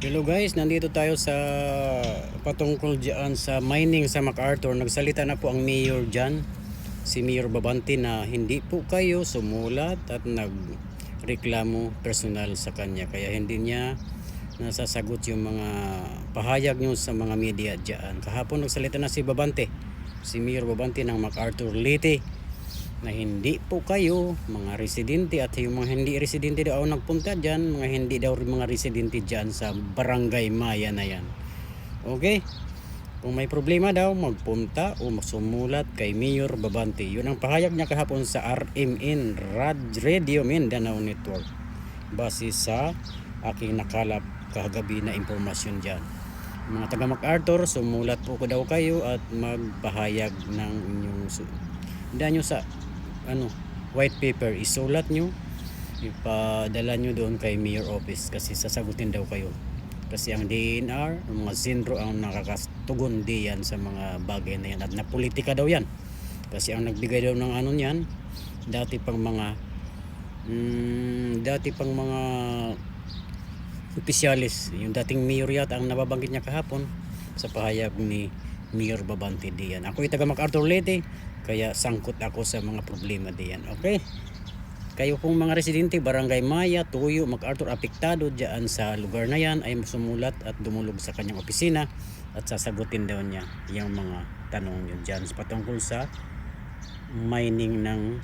Hello guys, nandito tayo sa patungkol dyan sa mining sa MacArthur. Nagsalita na po ang mayor dyan, si Mayor Babante, na hindi po kayo sumulat at nagreklamo personal sa kanya. Kaya hindi niya nasasagot yung mga pahayag nyo sa mga media dyan. Kahapon nagsalita na si Babante, si Mayor Babante ng MacArthur Leyte, na hindi po kayo mga residente at yung mga hindi residente daw nagpunta dyan, mga hindi daw mga residente dyan sa barangay Maya na yan. Okay, kung may problema daw magpunta o sumulat kay Mayor Babante. Yun ang pahayag niya kahapon sa RMN Radio Mindanao Network, base sa aking nakalap kagabi na impormasyon dyan. Mga taga MacArthur, sumulat po ko daw kayo at magpahayag ng inyong nyo sa white paper, isulat nyo, ipadala nyo doon kay Mayor Office kasi sasagutin daw kayo. Kasi ang DNR, ang mga sentro ang nakakastugon diyan sa mga bagay na yan, at na politika daw yan. Kasi ang nagbigay daw ng niyan, dati pang mga opisyalis, yung dating mayor yata ang nababanggit niya kahapon sa pahayag ni Mayor Babante diyan. Ako ay taga MacArthur Leyte, kaya sangkot ako sa mga problema diyan. Okay, kayo pong mga residente barangay Maya, Tuyo, MacArthur, apektado diyan sa lugar na yan, ay sumulat at dumulog sa kanyang opisina at sasagutin daw niya yung mga tanong yun dyan patungkol sa mining ng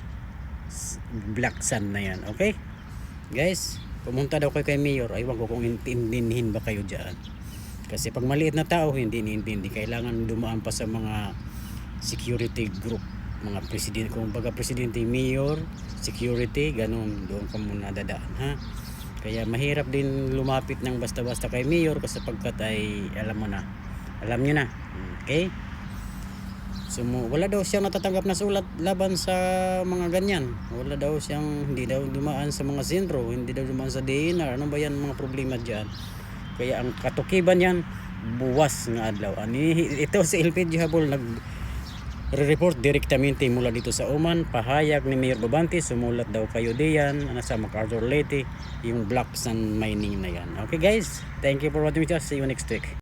black sand na yan. Okay guys, pumunta daw kayo kay Mayor. Aywan ko kung intindihin ba kayo dyan, kasi pag maliit na tao hindi niintindi, kailangan dumaan pa sa mga security group, mga presidente, kung baga presidente, mayor, security, ganun, doon ka muna dadaan, ha. Kaya mahirap din lumapit ng basta-basta kay mayor, kasi pagkat ay alam nyo na. Okay, so wala daw siyang natatanggap na sulat laban sa mga ganyan. Wala daw siyang, hindi daw dumaan sa mga sentro, hindi daw dumaan sa DNR. Ano ba yan mga problema dyan? Kaya ang katukiban yan, buwas nga adlaw. Ito si LPG Habol nag-report direktamente mula dito sa Oman. Pahayag ni Mayor Babante, sumulat daw kayo diyan sa MacArthur Leyte, yung black sand mining na yan. Okay guys, thank you for watching. See you next week.